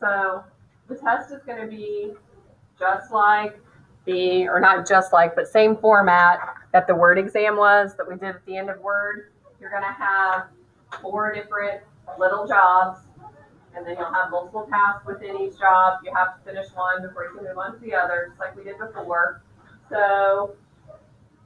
So the test is going to be just like or not just like, but same format that the word exam was that we did at the end of Word. You're going to have 4 different little jobs, and then you'll have multiple tasks within each job. You have to finish one before you can move on to the other, just like we did before. So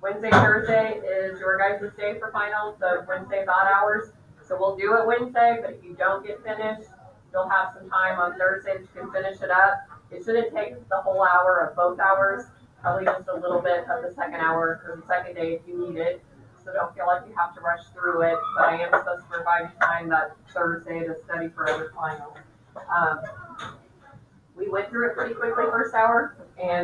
Wednesday, Thursday is your guys' day for finals, so Wednesday's odd hours. So we'll do it Wednesday, but if you don't get finished, you'll have some time on Thursday that you can finish it up. It shouldn't take the whole hour of both hours, probably just a little bit of the second hour or the second day if you need it. So don't feel like you have to rush through it, but I am supposed to provide you time that Thursday to study for other finals. We went through it pretty quickly first hour,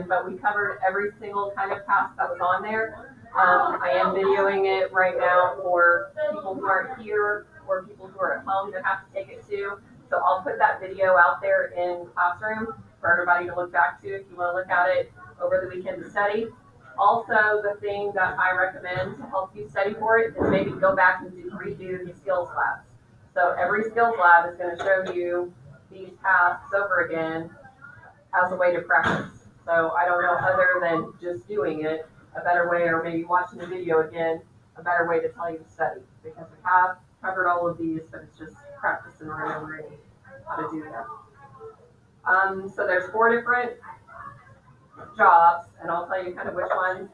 but we covered every single kind of task that was on there. I am videoing it right now for people who aren't here or people who are at home that have to take it too. So I'll put that video out there in Classroom for everybody to look back to if you want to look at it over the weekend to study. Also, the thing that I recommend to help you study for it is maybe go back and redo the skills labs. So every skills lab is going to show you these tasks over again as a way to practice. So I don't know, other than just doing it, a better way, or maybe watching the video again, a better way to tell you to study. Because we have covered all of these, but it's just practice and remembering how to do that. So there's 4 different jobs, and I'll tell you kind of which ones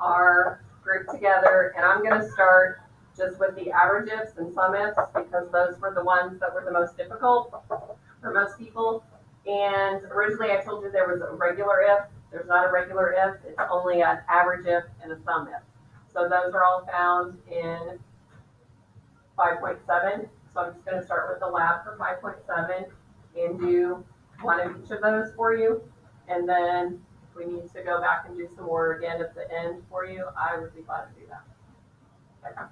are grouped together. And I'm going to start just with the average ifs and sum ifs, because those were the ones that were the most difficult for most people. And originally I told you there was a regular if. There's not a regular if, it's only an average if and a sum if. So those are all found in 5.7. So I'm just going to start with the lab for 5.7 and do one of each of those for you. And then if we need to go back and do some more again at the end for you, I would be glad to do that. Okay.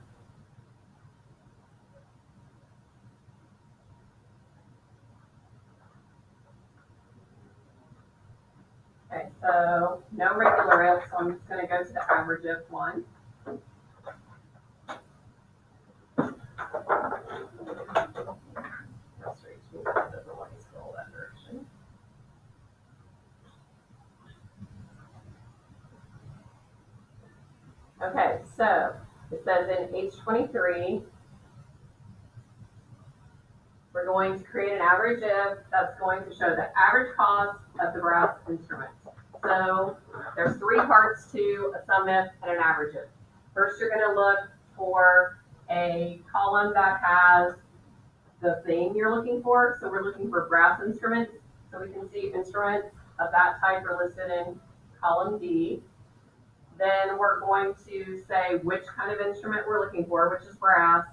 Okay, so no regular if, so I'm just going to go to the average if one. Okay, so it says in H23, we're going to create an average if that's going to show the average cost of the brass instrument. So there's 3 parts to a sum if and an average if. First, you're going to look for a column that has the thing you're looking for. So we're looking for brass instruments. So we can see instruments of that type are listed in column D. Then we're going to say which kind of instrument we're looking for, which is brass,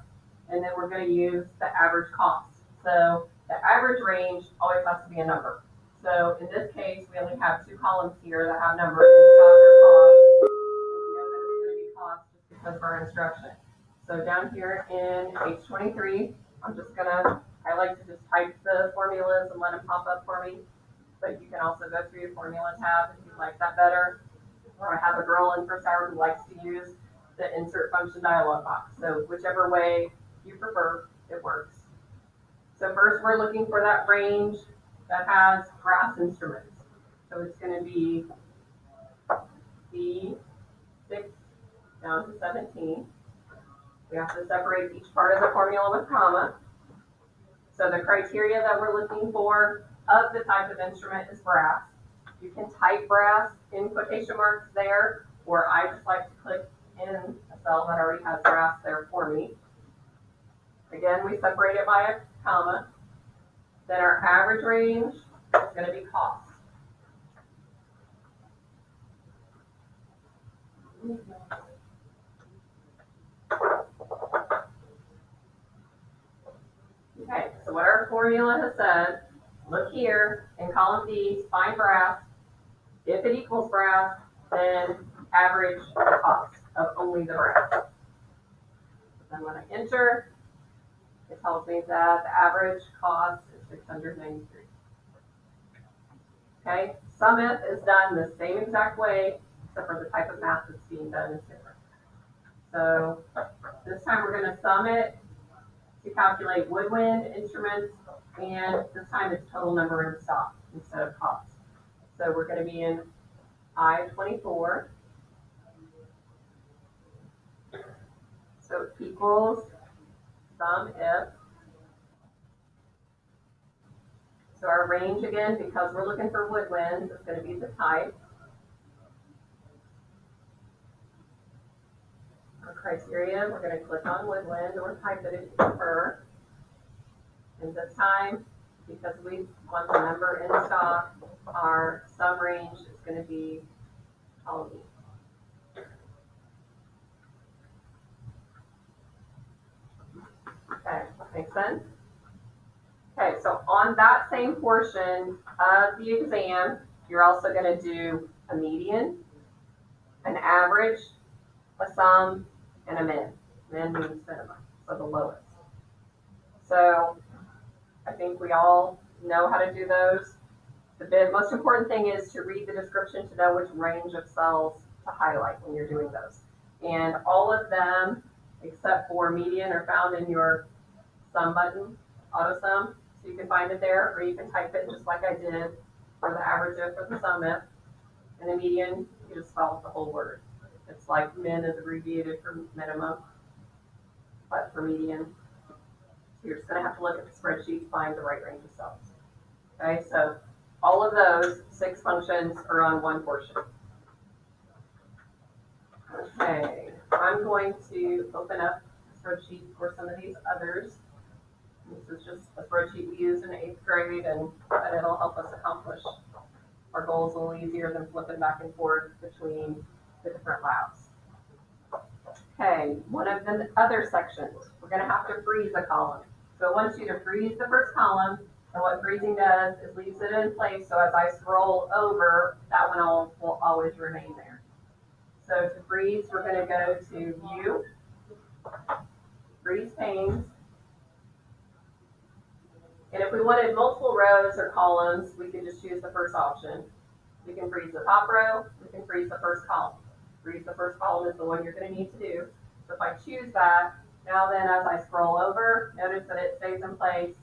and then we're going to use the average cost. So the average range always has to be a number. So in this case, we only have 2 columns here that have numbers inside their cost, and we know that it's going to be cost just because of our instruction. So down here in H23, I like to just type the formulas and let them pop up for me, but you can also go through your formula tab if you like that better. Or I have a girl in first hour who likes to use the insert function dialog box. So whichever way you prefer, it works. So first we're looking for that range that has brass instruments. So it's going to be B6 down to 17. We have to separate each part of the formula with comma. So the criteria that we're looking for of the type of instrument is brass. You can type brass in quotation marks there, or I just like to click in a cell that already has brass there for me. Again, we separate it by a comma. Then our average range is going to be cost. Okay, so what our formula has said, look here in column D, find brass. If it equals brass, then average the cost of only the brass. Then when I enter, it tells me that the average cost is $693. Okay, sum if is done the same exact way, except for the type of math that's being done is different. So this time we're going to sum it to calculate woodwind instruments And this time it's total number in stock instead of cost. So we're going to be in I-24. So equals sum if. So our range again, because we're looking for woodwinds, is going to be the type. Our criteria, we're going to click on woodwind or type it if you prefer. And this time, because we want the number in stock, our sum range is going to be column E. Okay, makes sense? Okay, so on that same portion of the exam, you're also going to do a median, an average, a sum, and a min. Min means minimum, so the lowest. So I think we all know how to do those. The most important thing is to read the description to know which range of cells to highlight when you're doing those. And all of them, except for median, are found in your sum button, auto sum. So you can find it there, or you can type it just like I did for the average if or the sum if. And the median, you just spell the whole word. It's like min is abbreviated for minimum, but for median, you're just going to have to look at the spreadsheet, find the right range of cells. Okay, so all of those 6 functions are on one portion. Okay, I'm going to open up a spreadsheet for some of these others. This is just a spreadsheet we used in 8th grade, and it'll help us accomplish our goals a little easier than flipping back and forth between the different labs. Okay, one of the other sections, we're going to have to freeze a column. So I want you to freeze the first column, and what freezing does is leaves it in place, so as I scroll over, that one will always remain there. So to freeze, we're going to go to View, Freeze Panes, and if we wanted multiple rows or columns, we can just choose the first option. We can freeze the top row, we can freeze the first column. Freeze the first column is the one you're going to need to do. So if I choose that, now then as I scroll over, notice that it stays in place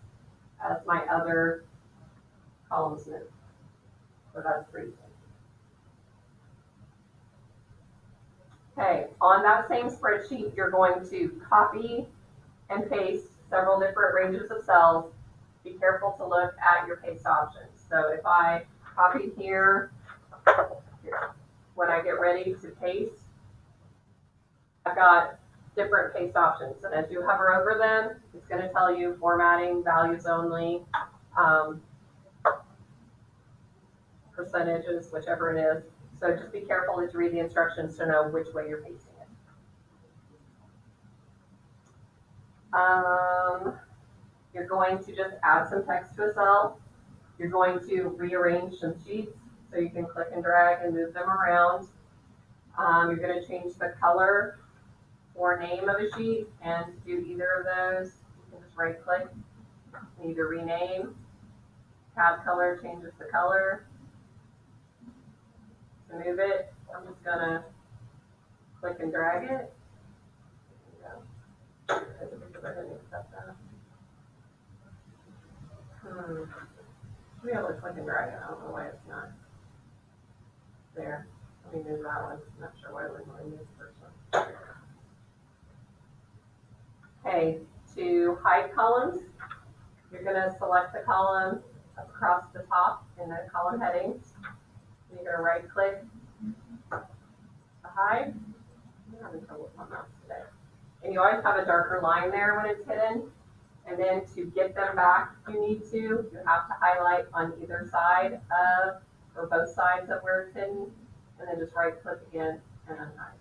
as my other columns move. So that's freezing. Okay, on that same spreadsheet, you're going to copy and paste several different ranges of cells. Be careful to look at your paste options. So if I copy here, when I get ready to paste, I've got different paste options. And as you hover over them, it's going to tell you formatting, values only, percentages, whichever it is. So just be careful to read the instructions to know which way you're pasting it. You're going to just add some text to a cell. You're going to rearrange some sheets, so you can click and drag and move them around. You're going to change the color or name of a sheet, and to do either of those, you can just right click and either rename, tab color changes the color. To move it, I'm just going to click and drag it. There we go. Should be able to click and drag it. I don't know why it's not there. Let me move that one. I'm not sure why we're going to move the first one. Okay, to hide columns, you're going to select the column across the top in the column headings. You're going to right click to hide. I'm having trouble with my mouse today. And you always have a darker line there when it's hidden. And then to get them back, if you need to, you have to highlight on either side of, or both sides of where it's hidden, and then just right click again and unhide.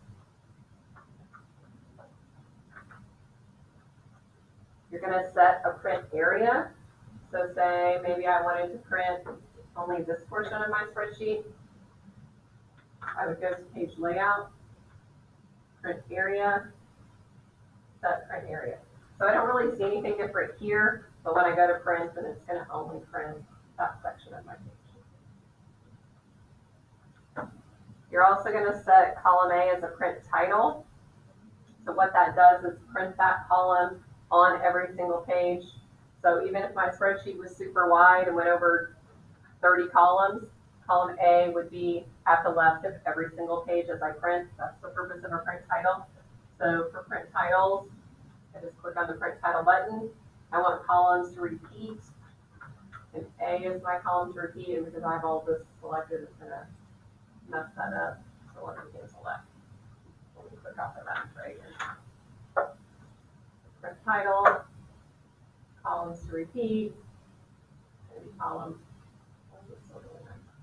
You're going to set a print area. So say maybe I wanted to print only this portion of my spreadsheet. I would go to page layout, print area, set print area. So I don't really see anything different here, but when I go to print, then it's going to only print that section of my page. You're also going to set column A as a print title. So what that does is print that column on every single page. So even if my spreadsheet was super wide and went over 30 columns, column A would be at the left of every single page as I print. That's the purpose of a print title. So for print titles, I just click on the print title button. I want columns to repeat. And A is my column to repeat, and because I have all this selected, it's gonna mess that up. So let me cancel that. Let me click off of that right here. Print title, columns to repeat, and columns.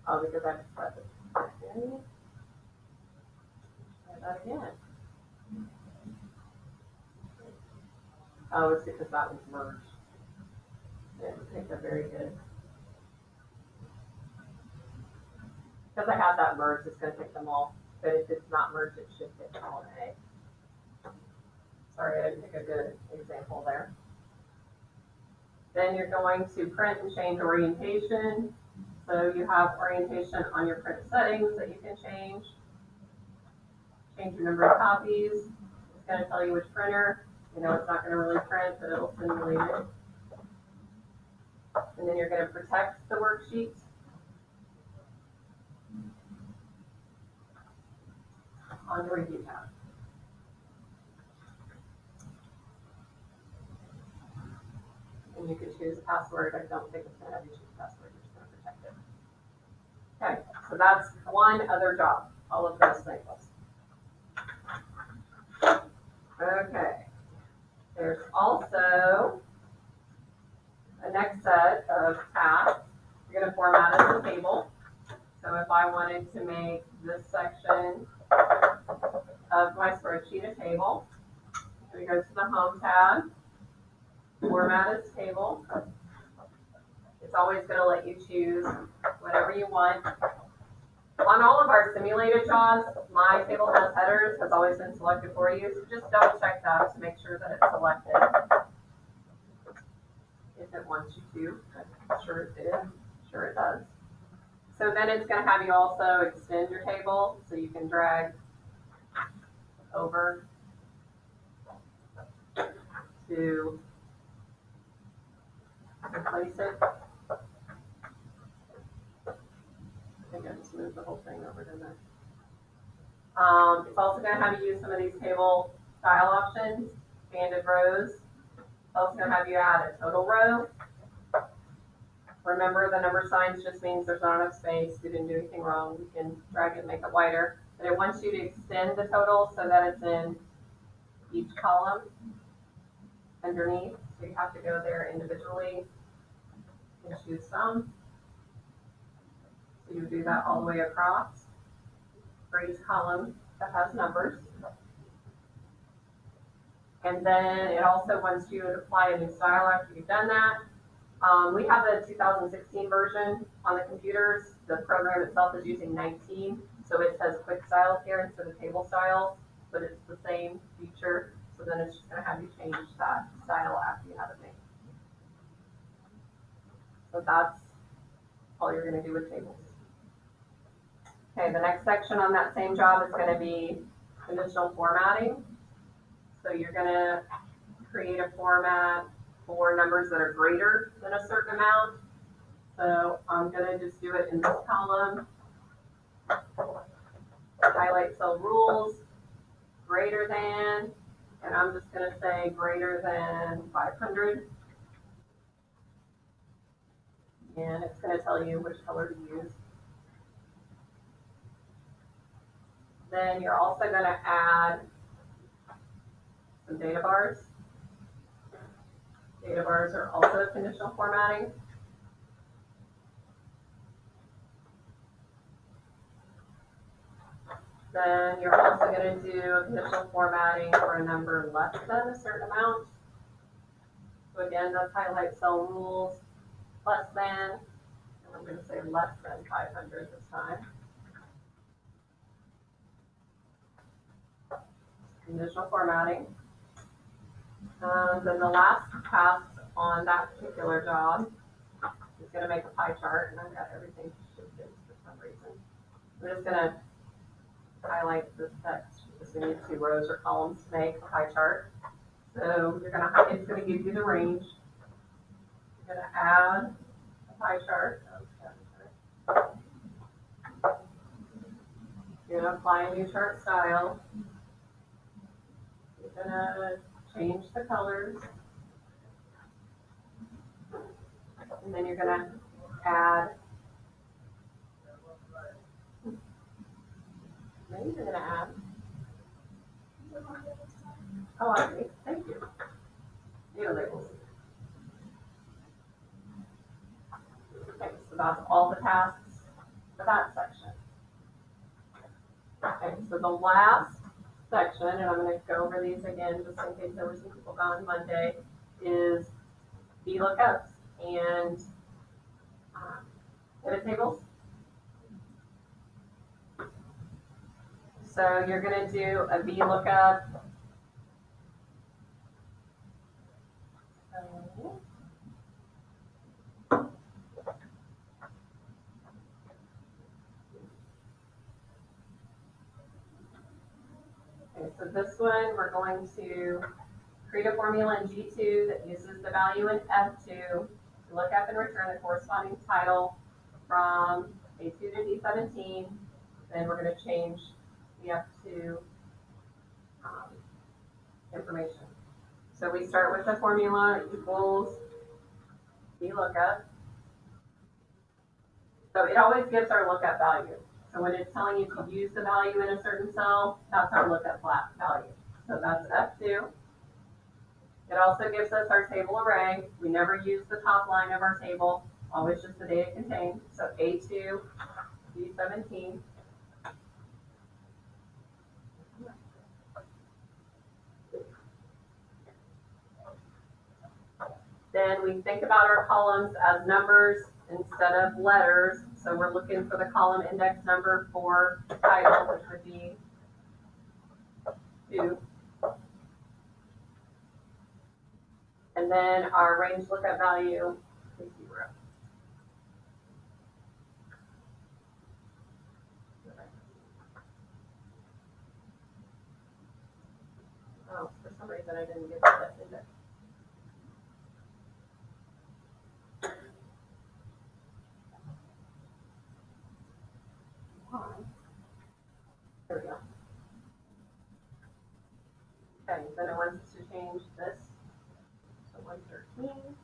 Oh, because I have to press it. Okay. Try that again. Oh, it's because that one's merged. Yeah, I think they're very good. Because I have that merged, it's gonna pick them all. But if it's not merged, it should pick column A. Sorry, I didn't pick a good example there. Then you're going to print and change orientation. So you have orientation on your print settings that you can change. Change your number of copies. It's gonna tell you which printer. You know, it's not gonna really print, but it'll simulate it. And then you're gonna protect the worksheet. On the review tab. And you can choose a password. I don't think it's gonna have you choose a password, you're just gonna protect it. Okay, so that's one other job, all of those things. Okay, there's also a next set of tasks. You're gonna format it as a table. So if I wanted to make this section of my spreadsheet a table, we go to the Home tab, format as table. It's always going to let you choose whatever you want. On all of our simulated jobs, my table has headers, has always been selected for you. So just double check that to make sure that it's selected. If it wants you to, I'm sure it did, I'm sure it does. So then it's going to have you also extend your table so you can drag over to replace it. I think I just moved the whole thing over, didn't I? It's also going to have you use some of these table style options, banded rows. It's also going to have you add a total row. Remember, the number signs just means there's not enough space. You didn't do anything wrong. You can drag it and make it wider. But it wants you to extend the total so that it's in each column underneath. So you have to go there individually and choose some. So you do that all the way across for each column that has numbers. And then it also wants you to apply a new style after you've done that. We have the 2016 version on the computers. The program itself is using 19. So it says quick styles here instead of table styles, but it's the same feature. So then it's just going to have you change that style after you have it made. So that's all you're going to do with tables. Okay, the next section on that same job is going to be conditional formatting. So you're going to create a format for numbers that are greater than a certain amount. So I'm going to just do it in this column. Highlight cell rules, greater than, and I'm just going to say greater than 500. And it's going to tell you which color to use. Then you're also going to add some data bars. Data bars are also conditional formatting. Then you're also going to do a conditional formatting for a number less than a certain amount. So again, that's highlight cell rules, less than, and I'm going to say less than 500 this time. Conditional formatting. Then the last task on that particular job is going to make a pie chart, and I've got everything shifted for some reason. I'm just going to highlight this text because we need 2 rows or columns to make a pie chart. So you're going to, it's going to give you the range. I'm gonna add a pie chart. You're gonna apply a new chart style. You're gonna change the colors. And then you're gonna add, maybe you're gonna add, oh, I see, thank you. New labels. Okay, so that's all the tasks for that section. Okay, so the last section, and I'm gonna go over these again, just in case there were some people gone Monday, is VLOOKUPs and pivot tables. So you're gonna do a VLOOKUP. Okay, so this one, we're going to create a formula in G2 that uses the value in F2 to look up and return the corresponding title from A2 to D17. Then we're going to change the F2 information. So we start with the formula equals VLOOKUP. So it always gives our lookup value. So when it's telling you to use the value in a certain cell, that's our lookup value. So that's F2. It also gives us our table array. We never use the top line of our table, always just the data contained. So A2, D17. Then we think about our columns as numbers instead of letters. So we're looking for the column index number for the title, which would be 2. And then our range lookup value is 0. Oh, for some reason I didn't get that index. There we go. Okay, then it wants to change this to 113.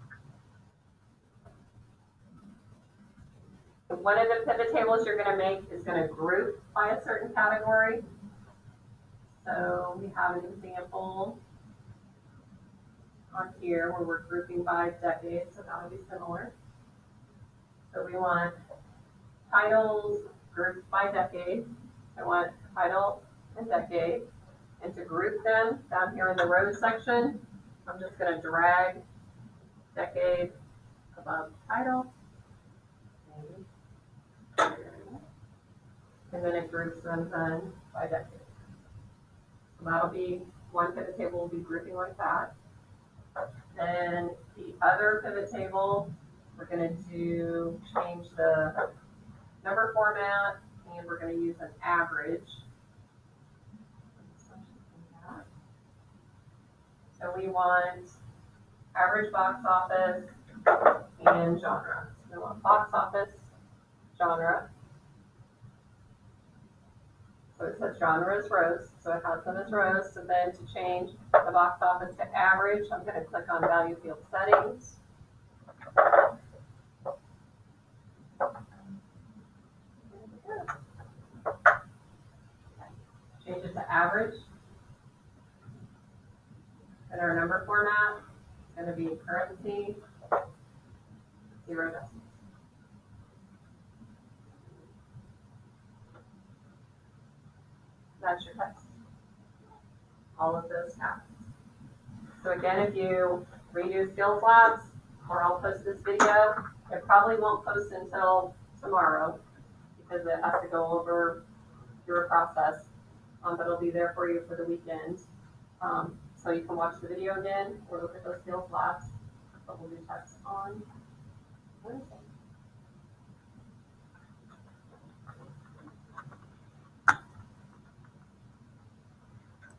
So one of the pivot tables you're going to make is going to group by a certain category. So we have an example on here where we're grouping by decades, so that would be similar. So we want titles grouped by decade. I want title and decade. And to group them down here in the rows section, I'm just going to drag decade above title. And then it groups them then by decade. So that'll be one pivot table will be grouping like that. Then the other pivot table, we're going to change the number format, and we're going to use an average. So we want average box office and genre. So we want box office, genre. So it says genre is rows, so it has them as rows. So then to change the box office to average, I'm going to click on value field settings. Change it to average. And our number format is going to be currency, 0 decimals. That's your text. All of those tasks. So again, if you redo skills labs, or I'll post this video, it probably won't post until tomorrow because it has to go over your process, but it'll be there for you for the weekend. So you can watch the video again or look at those skills labs, but we'll do tests on Wednesday.